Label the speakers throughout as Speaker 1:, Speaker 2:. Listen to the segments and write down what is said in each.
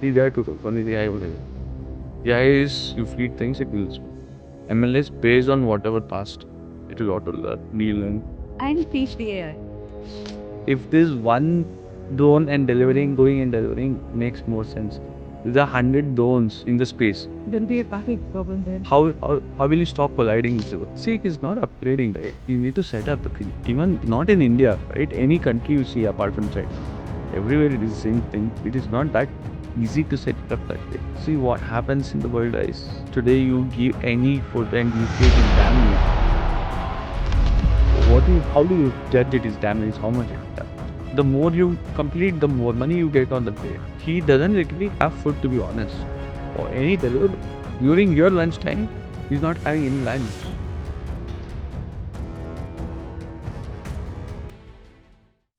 Speaker 1: See, there are two things. One is AI. One is AI is you feed things, it will speak. ML is based on whatever past, it will auto learn, relearn.
Speaker 2: And teach the AI.
Speaker 1: If there's one drone and going and delivering makes more sense. There's 100 drones in the space.
Speaker 2: There'll be a traffic problem then.
Speaker 1: How will you stop colliding with it? See, it is not upgrading, right? You need to set up the thing. Even not in India, right? Any country you see apart from China, everywhere it is the same thing. It is not that easy to set it up that way. See what happens in the world is today you give any food and you say it is damaged. How do you judge it is damaged? How much it is damaged? The more you complete, the more money you get on the day. He doesn't really have food, to be honest, or any delivery. During your lunchtime, he's not having any lunch.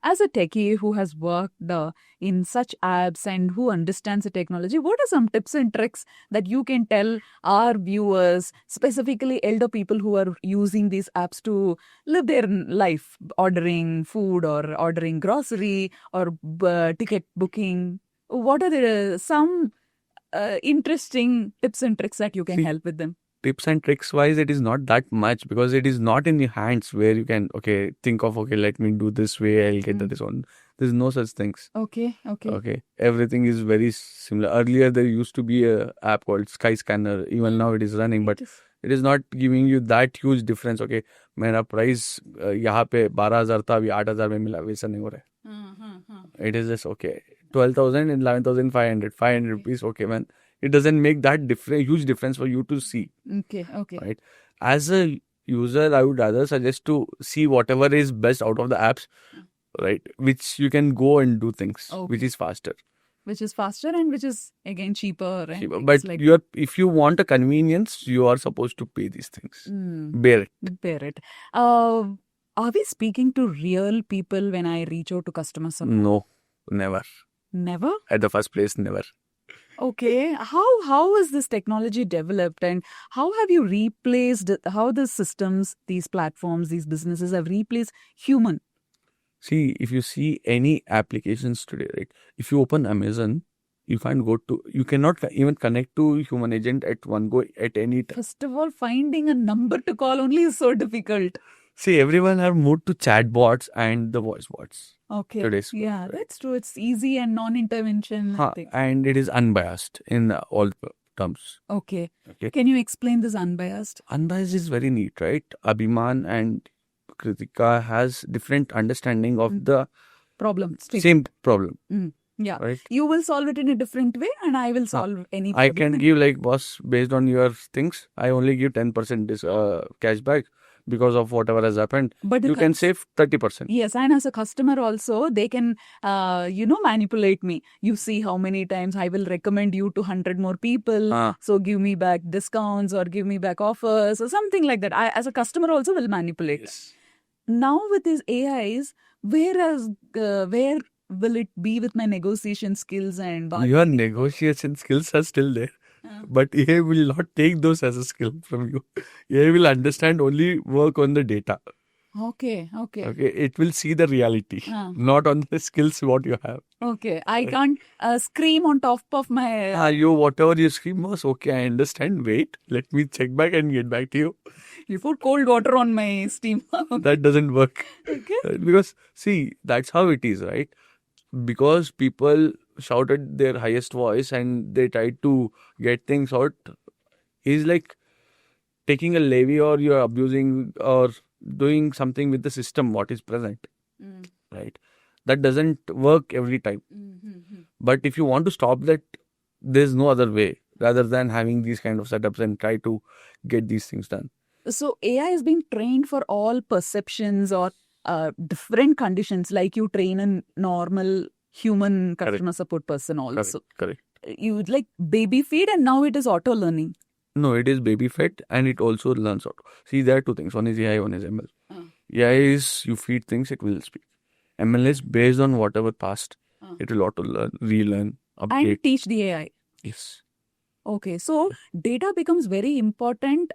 Speaker 2: As a techie who has worked in such apps and who understands the technology, what are some tips and tricks that you can tell our viewers, specifically elder people who are using these apps to live their life, ordering food or ordering grocery or ticket booking? What are some interesting tips and tricks that you can help with them?
Speaker 1: Tips and tricks wise, it is not that much because it is not in your hands where you can think of let me do this way, I'll get this on. There's no such things.
Speaker 2: Okay.
Speaker 1: Everything is very similar. Earlier there used to be a app called Skyscanner. Even now it is running, but it is not giving you that huge difference. मेरा price यहाँ पे 12,000 था, अभी 8,000 में मिला, वैसा नहीं हो रहा है. It is just 12,000 and 11,500 rupees. Okay, man. It doesn't make that huge difference for you to see.
Speaker 2: Okay.
Speaker 1: Right. As a user, I would rather suggest to see whatever is best out of the apps, right? Which you can go and do things, which is faster.
Speaker 2: Which is faster and which is again cheaper. Right?
Speaker 1: But if you want a convenience, you are supposed to pay these things. Bear it.
Speaker 2: Are we speaking to real people when I reach out to customer support?
Speaker 1: No, never.
Speaker 2: Never?
Speaker 1: At the first place, never.
Speaker 2: Okay. How is this technology developed and how have you replaced, how the systems, these platforms, these businesses have replaced human?
Speaker 1: See, if you see any applications today, right? If you open Amazon, you cannot even connect to human agent at one go at any time.
Speaker 2: First of all, finding a number to call only is so difficult.
Speaker 1: See, everyone have moved to chat bots and the voice bots.
Speaker 2: Okay.
Speaker 1: Today's
Speaker 2: yeah, right? That's true. It's easy and non-intervention.
Speaker 1: And it is unbiased in all terms.
Speaker 2: Okay. Can you explain this unbiased?
Speaker 1: Unbiased is very neat, right? Abhiman and Kritika has different understanding of the
Speaker 2: problem.
Speaker 1: Same problem.
Speaker 2: Yeah.
Speaker 1: Right?
Speaker 2: You will solve it in a different way and I will solve any problem.
Speaker 1: I can give boss, based on your things, I only give 10% cashback because of whatever has happened. But you can save 30%.
Speaker 2: Yes, and as a customer also, they can, manipulate me. You see how many times I will recommend you to 100 more people. So give me back discounts or give me back offers or something like that. I, as a customer also will manipulate.
Speaker 1: Yes.
Speaker 2: Now with these AIs, where will it be with my negotiation skills and bargaining?
Speaker 1: Your negotiation skills are still there. But AI will not take those as a skill from you. AI will understand only work on the data.
Speaker 2: Okay.
Speaker 1: It will see the reality, not on the skills what you have.
Speaker 2: Okay. I can't scream on top of my...
Speaker 1: whatever you scream was okay. I understand. Wait, let me check back and get back to you.
Speaker 2: You put cold water on my steam.
Speaker 1: That doesn't work.
Speaker 2: Okay.
Speaker 1: Because see, that's how it is, right? Because people shouted their highest voice and they tried to get things out. Is like taking a levy or you're abusing or doing something with the system what is present. Right? That doesn't work every time. But if you want to stop that, there's no other way rather than having these kind of setups and try to get these things done.
Speaker 2: So AI is being trained for all perceptions or different conditions, like you train a normal human customer support person also.
Speaker 1: Correct.
Speaker 2: You like baby feed and now it is auto learning.
Speaker 1: No, it is baby fed and it also learns auto. See, there are two things. One is AI, one is ML. AI is you feed things, it will speak. ML is based on whatever past. It will auto learn, relearn, update.
Speaker 2: And teach the AI.
Speaker 1: Yes.
Speaker 2: Okay, so data becomes very important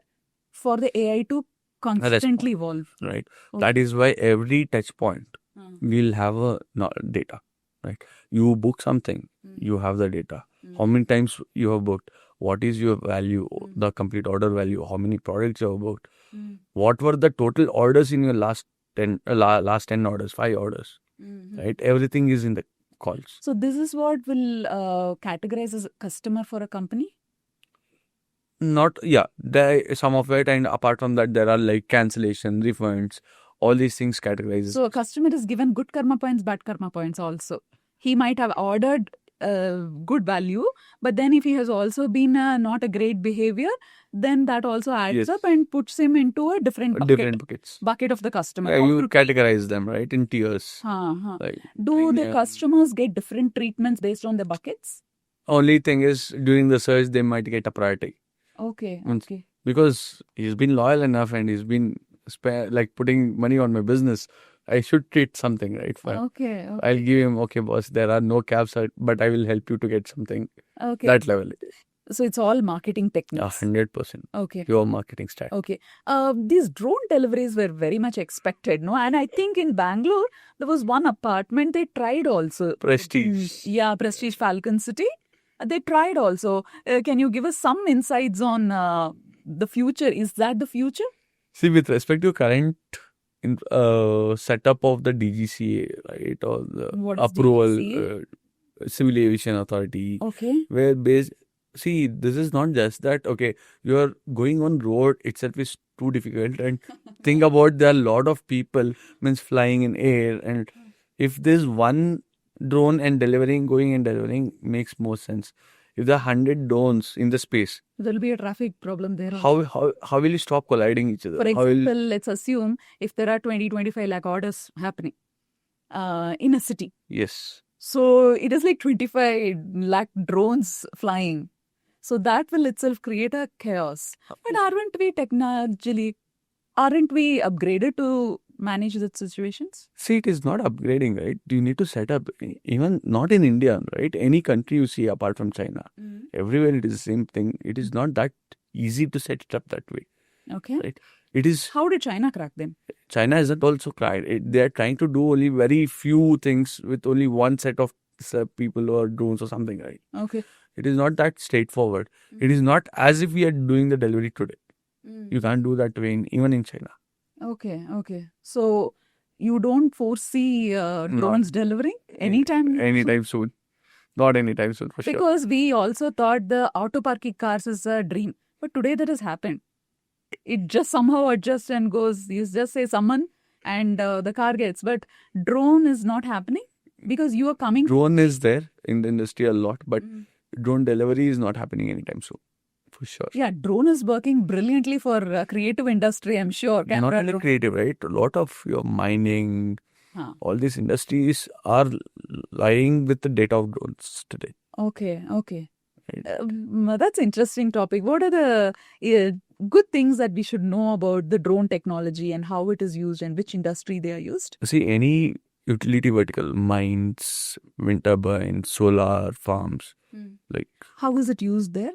Speaker 2: for the AI to constantly evolve.
Speaker 1: Right. That is why every touch point will have a data. Right. You book something, you have the data. how many times you have booked, what is your value, the complete order value, how many products you have booked, what were the total orders in your last 10 orders, 5 orders, right? Everything is in the calls.
Speaker 2: So this is what will categorize as a customer for a company?
Speaker 1: Not, yeah, there some of it, and apart from that, there are like cancellation, refunds, all these things categorized.
Speaker 2: So a customer is given good karma points, bad karma points also. He might have ordered good value, but then if he has also been not a great behavior, then that also adds
Speaker 1: Yes.
Speaker 2: up and puts him into a different
Speaker 1: Different buckets.
Speaker 2: bucket of the customer.
Speaker 1: Yeah,
Speaker 2: How
Speaker 1: you
Speaker 2: to-
Speaker 1: categorize them, right, in tiers.
Speaker 2: Huh.
Speaker 1: Like,
Speaker 2: Do the
Speaker 1: premium.
Speaker 2: customers get different treatments based on the buckets?
Speaker 1: Only thing is, during the search, they might get a priority
Speaker 2: Okay,
Speaker 1: Means-
Speaker 2: okay.
Speaker 1: because he's been loyal enough and he's been like putting money on my business. I should treat something, right? Fine.
Speaker 2: Okay, okay.
Speaker 1: I'll give him, okay, boss, there are no cabs, but I will help you to get something.
Speaker 2: Okay.
Speaker 1: That level.
Speaker 2: So it's all marketing techniques.
Speaker 1: 100%.
Speaker 2: Okay.
Speaker 1: Pure marketing strategy.
Speaker 2: Okay. These drone deliveries were very much expected, no? And I think in Bangalore, there was one apartment they tried also.
Speaker 1: Prestige.
Speaker 2: Yeah, Prestige Falcon City. They tried also. Can you give us some insights on the future? Is that the future?
Speaker 1: See, with respect to current setup of the DGCA, right, or the
Speaker 2: What is
Speaker 1: approval,
Speaker 2: DGCA?
Speaker 1: Civil Aviation Authority,
Speaker 2: Okay.
Speaker 1: where based, see, this is not just that, okay, you are going on road itself is too difficult, and think about there are a lot of people means flying in air, and if there's one drone and going and delivering makes more sense. If there are 100 drones in the space,
Speaker 2: There'll be a traffic problem there. also.
Speaker 1: how will you stop colliding each other?
Speaker 2: For
Speaker 1: How will-
Speaker 2: example, let's assume if there are 20-25 lakh orders happening in a city.
Speaker 1: Yes.
Speaker 2: So it is like 25 lakh drones flying. So that will itself create a chaos. But aren't we upgraded to manage such situations?
Speaker 1: See, it is not upgrading, right? You need to set up, even not in India, right? Any country you see apart from China, everywhere it is the same thing. It is not that easy to set it up that way,
Speaker 2: Okay.
Speaker 1: right? It is,
Speaker 2: How did China crack them?
Speaker 1: China isn't also tried. They are trying to do only very few things with only one set of people or drones or something, right?
Speaker 2: Okay.
Speaker 1: It is not that straightforward. It is not as if we are doing the delivery today. You can't do that way even in China.
Speaker 2: Okay. Okay. So you don't foresee drones delivering anytime?
Speaker 1: Anytime soon. Not anytime soon, for sure.
Speaker 2: Because we also thought the auto parking cars is a dream. But today that has happened. It just somehow adjusts and goes. You just say summon and the car gets. But drone is not happening because you are coming.
Speaker 1: Drone is there in the industry a lot, but drone delivery is not happening anytime soon, for sure.
Speaker 2: Yeah, drone is working brilliantly for creative industry, I'm sure.
Speaker 1: Not
Speaker 2: Camera
Speaker 1: only
Speaker 2: drone.
Speaker 1: creative, right? A lot of your mining,
Speaker 2: Huh.
Speaker 1: all these industries are lying with the data of drones today.
Speaker 2: Okay, okay.
Speaker 1: Right.
Speaker 2: That's interesting topic. What are the good things that we should know about the drone technology and how it is used and which industry they are used?
Speaker 1: See, any utility vertical, mines, wind turbines, solar farms, like
Speaker 2: How is it used there?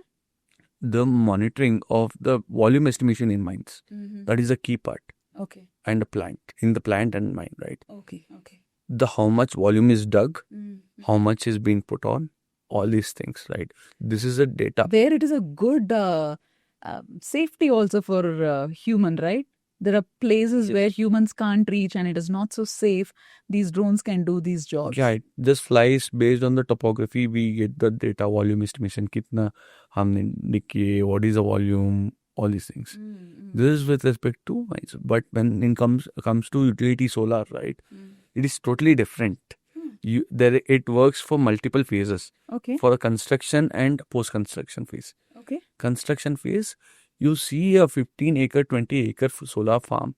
Speaker 1: the monitoring of the volume estimation in mines, that is a key part.
Speaker 2: Okay,
Speaker 1: And in the plant and mine, right?
Speaker 2: okay, okay.
Speaker 1: The how much volume is dug, how much is being put on, all these things, right? This is a data.
Speaker 2: Where it is a good safety also for human, right? There are places where humans can't reach and it is not so safe. These drones can do these jobs.
Speaker 1: Yeah, it just flies based on the topography. We get the data volume estimation. Kitna humne nikke, what is the volume, all these things. This is with respect to mines. But when it comes to utility solar, right? It is totally different. It works for multiple phases.
Speaker 2: Okay,
Speaker 1: For a construction and post-construction phase.
Speaker 2: okay.
Speaker 1: Construction phase, you see a 15-acre, 20-acre solar farm.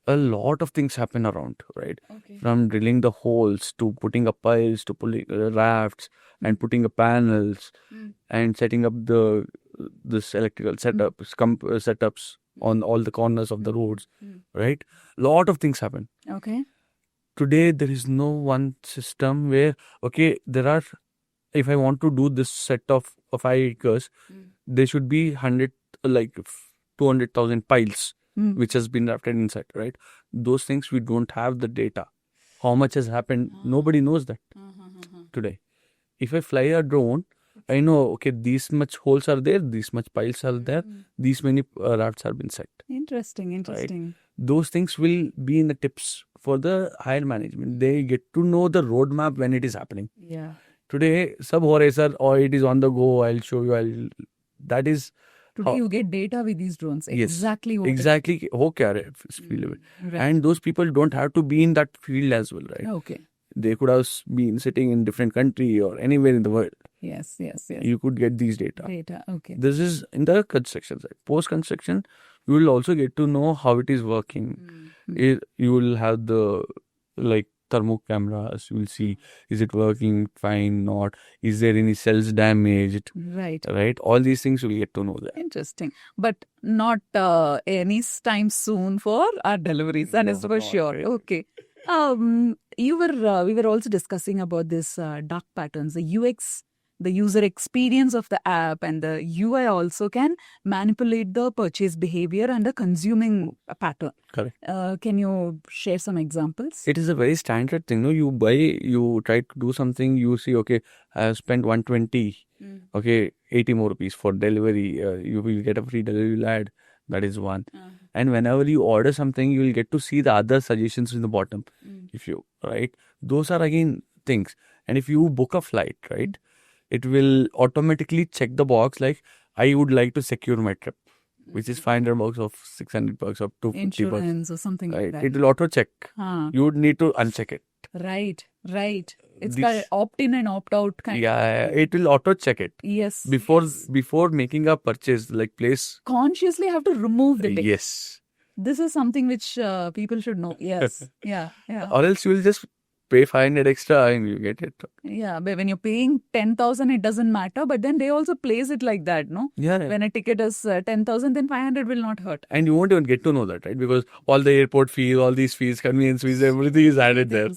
Speaker 1: A lot of things happen around, right?
Speaker 2: Okay.
Speaker 1: From drilling the holes to putting up piles to pulling rafts and putting up panels and setting up this electrical setups on all the corners of the roads, right? Lot of things happen.
Speaker 2: Okay.
Speaker 1: Today there is no one system where if I want to do this set of 5 acres, there should be 200,000 piles which has been rafted inside, right? Those things we don't have the data. How much has happened? Nobody knows that today. If I fly a drone, I know, okay, these much holes are there, these much piles are there, these many rafts have been set.
Speaker 2: Interesting, interesting.
Speaker 1: Those things will be in the tips for the higher management. They get to know the roadmap when it is happening.
Speaker 2: Yeah.
Speaker 1: Today, sab ho rahe sir, or it is on the go, I'll show you, that is
Speaker 2: Today
Speaker 1: how,
Speaker 2: you get data with these drones.
Speaker 1: yes,
Speaker 2: Exactly what it-
Speaker 1: exactly, ho kya raha hai is field में.
Speaker 2: Right.
Speaker 1: And those people don't have to be in that field as well, right?
Speaker 2: Okay.
Speaker 1: They could have been sitting in different country or anywhere in the world.
Speaker 2: Yes, yes, yes.
Speaker 1: You could get these data.
Speaker 2: Data. Okay.
Speaker 1: This is in the construction side. Post construction, you will also get to know how it is working. You will have the like thermo cameras. You will see, is it working fine, not? Is there any cells damaged?
Speaker 2: Right.
Speaker 1: Right. All these things you will get to know that.
Speaker 2: Interesting. But not any time soon for our deliveries. That is for sure. Okay. We were also discussing about this dark patterns, the UX, the user experience of the app, and the UI also can manipulate the purchase behavior and the consuming pattern.
Speaker 1: Correct.
Speaker 2: Can you share some examples?
Speaker 1: It is a very standard thing. No, you buy, you try to do something, you see, okay, I have spent 120, okay, 80 more rupees for delivery. You will get a free delivery ad. That is one. And whenever you order something, you will get to see the other suggestions in the bottom. If you, right? Those are again things. And if you book a flight, right, it will automatically check the box like, I would like to secure my trip, which is 500 bucks or 600 bucks or 250 bucks.
Speaker 2: Insurance or something like
Speaker 1: Right.
Speaker 2: that.
Speaker 1: It will auto check.
Speaker 2: Huh.
Speaker 1: You would need to uncheck it.
Speaker 2: Right, right. It's
Speaker 1: This-
Speaker 2: got opt-in and opt-out kind.
Speaker 1: Yeah, it will auto check it.
Speaker 2: Yes.
Speaker 1: Before making a purchase, like place.
Speaker 2: Consciously have to remove the tick.
Speaker 1: Yes.
Speaker 2: This is something which people should know. Yes. Yeah. Yeah.
Speaker 1: Or else you will just pay 500 extra and you get it.
Speaker 2: Yeah. But when you're paying 10,000, it doesn't matter. But then they also place it like that, no?
Speaker 1: Yeah.
Speaker 2: When a ticket is 10,000, then 500 will not hurt.
Speaker 1: And you won't even get to know that, right? Because all the airport fees, all these fees, convenience fees, everything is added there.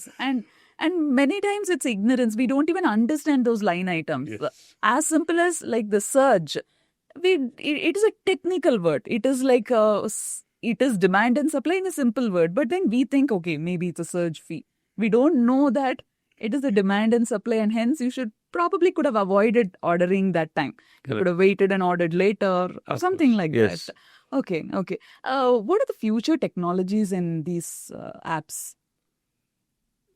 Speaker 2: And many times it's ignorance. We don't even understand those line items.
Speaker 1: Yes.
Speaker 2: As simple as like the surge. It is a technical word. It is like it is demand and supply in a simple word. But then we think, okay, maybe it's a surge fee. We don't know that it is a demand and supply, and hence you should probably could have avoided ordering that time. You could have waited and ordered later or something like
Speaker 1: Yes.
Speaker 2: that. Okay. What are the future technologies in these apps?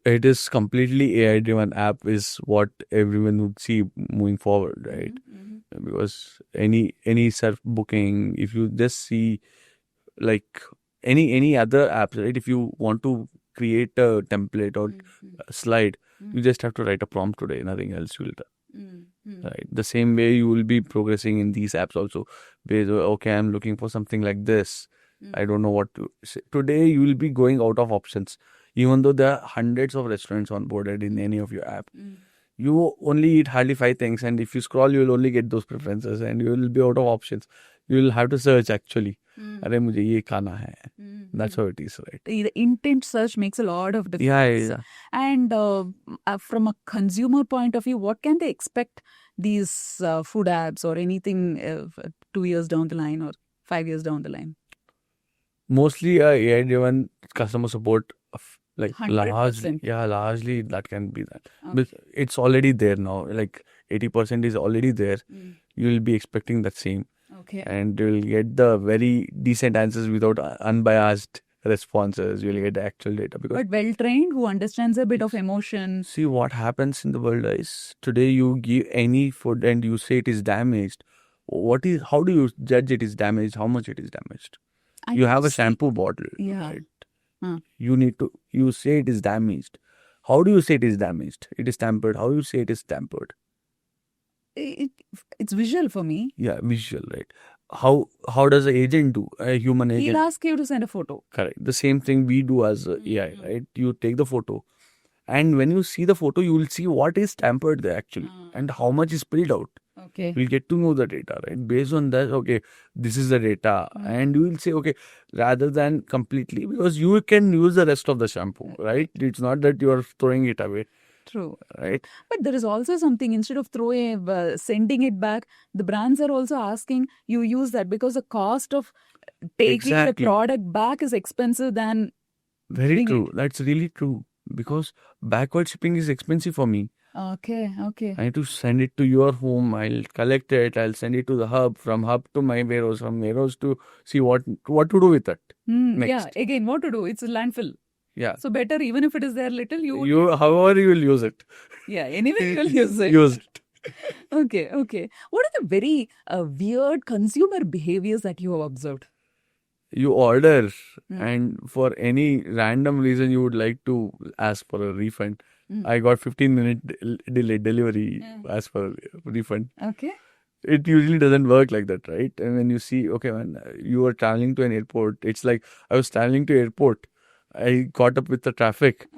Speaker 1: It is completely AI driven app is what everyone would see moving forward, right? Because any self booking, if you just see like any other apps, right? If you want to create a template or a slide, you just have to write a prompt today, nothing else will do. Right. The same way you will be progressing in these apps also. Based on, okay, I'm looking for something like this. I don't know what to say. Today you will be going out of options. Even though there are hundreds of restaurants onboarded in any of your app, you only eat hardly 5 things, and if you scroll, you will only get those preferences, and you will be out of options. You will have to search actually. Arey mujhe ye khana hai. That's how it is, right?
Speaker 2: The intent search makes a lot of difference.
Speaker 1: Yeah.
Speaker 2: And from a consumer point of view, what can they expect these food apps or anything 2 years down the line or 5 years down the line?
Speaker 1: Mostly AI driven customer support, like
Speaker 2: 100%.
Speaker 1: largely that can be that. But it's already there now. Like 80% is already there. You will be expecting that same.
Speaker 2: Okay.
Speaker 1: And you will get the very decent answers without unbiased responses. You will get the actual data. Because
Speaker 2: But well trained, who understands a bit of emotion.
Speaker 1: see what happens in the world is today you give any food and you say it is damaged. How do you judge it is damaged? How much it is damaged? You have a shampoo bottle.
Speaker 2: Yeah.
Speaker 1: Right? You say it is damaged. How do you say it is damaged? It is tampered. How you say it is tampered?
Speaker 2: It's visual for me.
Speaker 1: Yeah, visual, right? How does an agent do? A human agent.
Speaker 2: He'll ask you to send a photo.
Speaker 1: Correct. The same thing we do as AI, right? You take the photo, and when you see the photo, you will see what is tampered there actually, and how much is spilled out.
Speaker 2: Okay.
Speaker 1: We'll get to know the data, right? Based on that, okay, this is the data, and you will say, okay, rather than completely, because you can use the rest of the shampoo, right? It's not that you are throwing it away.
Speaker 2: True.
Speaker 1: Right.
Speaker 2: But there is also something, instead of sending it back, the brands are also asking you use that because the cost of taking the product back is expensive than.
Speaker 1: Very true. That's really true. Because backward shipping is expensive for me.
Speaker 2: Okay, okay.
Speaker 1: I need to send it to your home. I'll collect it. I'll send it to the hub. From hub to my warehouse. From warehouse to see what to do with it
Speaker 2: Yeah,
Speaker 1: next.
Speaker 2: again, what to do? It's a landfill.
Speaker 1: Yeah.
Speaker 2: So better, even if it is there little,
Speaker 1: However you will use it.
Speaker 2: yeah, anyway, you'll use it.
Speaker 1: Use it.
Speaker 2: Okay, okay. What are the very weird consumer behaviors that you have observed?
Speaker 1: You order,
Speaker 2: Mm.
Speaker 1: and for any random reason you would like to ask for a refund.
Speaker 2: Mm.
Speaker 1: I got 15-minute delay delivery.
Speaker 2: Yeah.
Speaker 1: Ask for a refund.
Speaker 2: Okay.
Speaker 1: It usually doesn't work like that, right? And when you see, okay, when you are traveling to an airport, it's like I was traveling to airport. I caught up with the traffic.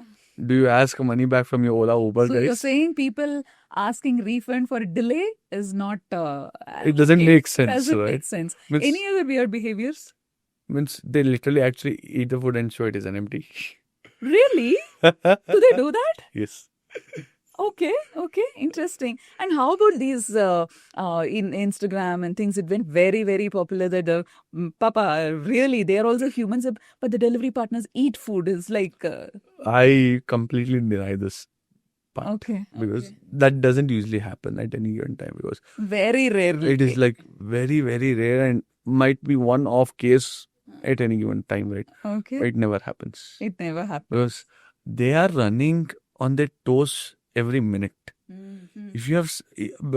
Speaker 1: Do you ask money back from your Ola Uber
Speaker 2: So
Speaker 1: guys?
Speaker 2: you're saying people asking refund for a delay is not.
Speaker 1: It doesn't make sense,
Speaker 2: doesn't
Speaker 1: right?
Speaker 2: make sense.
Speaker 1: Means,
Speaker 2: Any other weird behaviors?
Speaker 1: means they literally actually eat the food and show it is an empty.
Speaker 2: Really? Do they do that?
Speaker 1: Yes.
Speaker 2: Okay, okay, interesting. And how about these in Instagram and things? It went very, very popular that Papa, really, they are also humans, but the delivery partners eat food. Is like
Speaker 1: I completely deny this part
Speaker 2: okay,
Speaker 1: because
Speaker 2: okay.
Speaker 1: that doesn't usually happen at any given time because
Speaker 2: Very rarely.
Speaker 1: it is like very, very rare and might be one off case at any given time, right?
Speaker 2: Okay.
Speaker 1: It never happens
Speaker 2: It never happens.
Speaker 1: because they are running on their toes every minute.
Speaker 2: Mhm.
Speaker 1: If you have,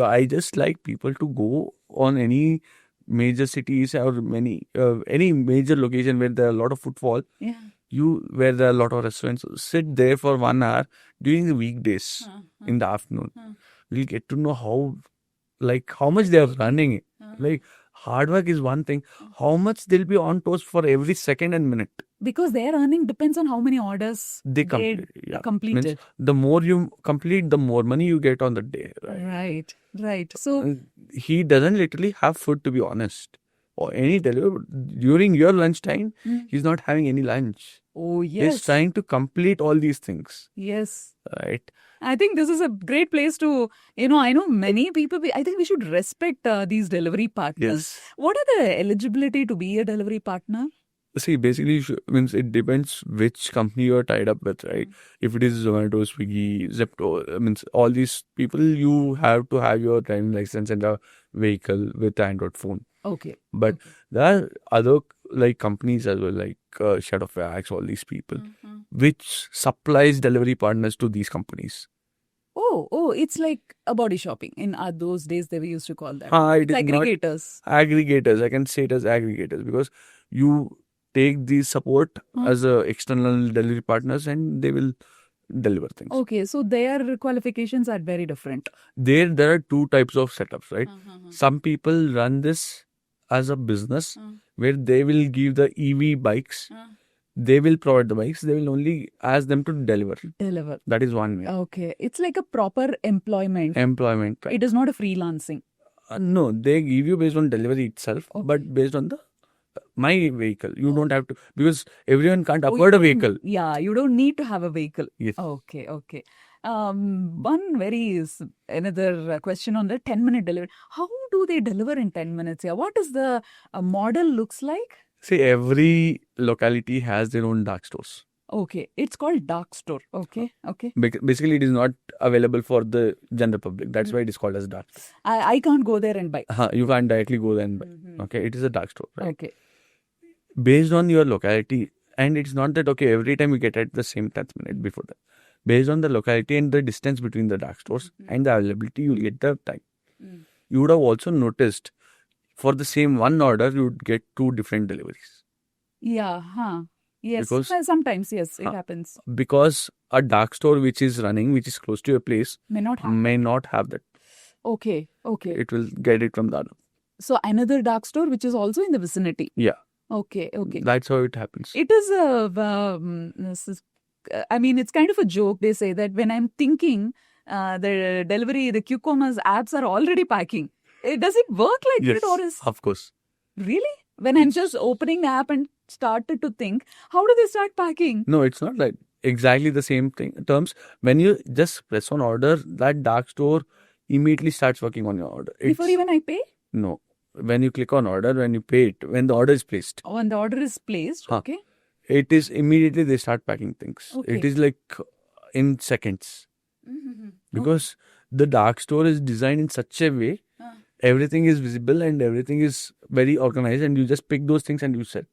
Speaker 1: I just like people to go on any major cities or any major location where there are a lot of footfall.
Speaker 2: Yeah.
Speaker 1: Where there are a lot of restaurants, sit there for 1 hour during the weekdays in the afternoon. We'll get to know how much they are running. Like hard work is one thing. How much they'll be on toes for every second and minute.
Speaker 2: Because their earning depends on how many orders
Speaker 1: They
Speaker 2: completed.
Speaker 1: Means the more you complete, the more money you get on the day. Right.
Speaker 2: Right. So
Speaker 1: And he doesn't literally have food, to be honest, or any delivery during your lunchtime. He's not having any lunch.
Speaker 2: oh
Speaker 1: He's
Speaker 2: yes,
Speaker 1: trying to complete all these things.
Speaker 2: yes.
Speaker 1: Right.
Speaker 2: I think this is a great place to, I know many people, I think we should respect these delivery partners.
Speaker 1: Yes.
Speaker 2: What are the eligibility to be a delivery partner?
Speaker 1: See, basically, means it depends which company you are tied up with, right? If it is Zomato, Swiggy, Zepto, means all these people, you have to have your driving license and a vehicle with Android phone.
Speaker 2: Okay.
Speaker 1: But there are other companies as well, like Shadowfax, all these people, which supplies delivery partners to these companies.
Speaker 2: Oh, it's like a body shopping. In those days, they used to call that.
Speaker 1: It
Speaker 2: It's
Speaker 1: is not
Speaker 2: aggregators.
Speaker 1: aggregators. I can say it as aggregators because you take these support as external delivery partners and they will deliver things.
Speaker 2: Okay, so their qualifications are very different.
Speaker 1: There are two types of setups, right? Some people run this as a business where they will give the EV bikes. They will provide the bikes. They will only ask them to deliver.
Speaker 2: Deliver.
Speaker 1: That is one way.
Speaker 2: Okay, it's like a proper employment.
Speaker 1: Employment, right?
Speaker 2: It is not a freelancing.
Speaker 1: No, they give you based on delivery itself,
Speaker 2: Okay.
Speaker 1: but based on the my vehicle. You don't have to, because everyone can't afford a vehicle.
Speaker 2: Yeah, you don't need to have a vehicle.
Speaker 1: Yes.
Speaker 2: Okay, okay. Another question on the 10-minute delivery. How do they deliver in 10 minutes? Yeah, what is the model looks like?
Speaker 1: See, every locality has their own dark stores.
Speaker 2: Okay, it's called dark store. Okay, okay.
Speaker 1: Basically, it is not available for the general public. That's why it is called as dark.
Speaker 2: I can't go there and buy.
Speaker 1: You can't directly go there and buy. Okay, it is a dark store, right?
Speaker 2: Okay.
Speaker 1: Based on your locality, and it's not that okay every time you get at the same 10th minute before that. Based on the locality and the distance between the dark stores and the availability, you'll get the time. You would have also noticed for the same one order, you would get 2 different deliveries.
Speaker 2: Yeah, yes.
Speaker 1: Because-
Speaker 2: Sometimes, yes, it happens.
Speaker 1: Because a dark store which is running, which is close to your place,
Speaker 2: May not have.
Speaker 1: may not have that.
Speaker 2: Okay, okay.
Speaker 1: It will get it from the other.
Speaker 2: So another dark store which is also in the vicinity.
Speaker 1: Yeah.
Speaker 2: Okay, okay.
Speaker 1: That's how it happens.
Speaker 2: It is it's kind of a joke. They say that when I'm thinking the delivery, the Q-commerce apps are already packing. Does it work like
Speaker 1: Yes,
Speaker 2: that or is
Speaker 1: of course.
Speaker 2: really? When I'm just opening the app and started to think, how do they start packing?
Speaker 1: No, it's not like exactly the same terms. When you just press on order, that dark store immediately starts working on your order.
Speaker 2: Before even I pay?
Speaker 1: No. When you click on order, when you pay it, when the order is placed,
Speaker 2: When the order is placed, okay.
Speaker 1: it is immediately they start packing things.
Speaker 2: Okay.
Speaker 1: It is like in seconds. because the dark store is designed in such a way everything is visible and everything is very organized, and you just pick those things and you set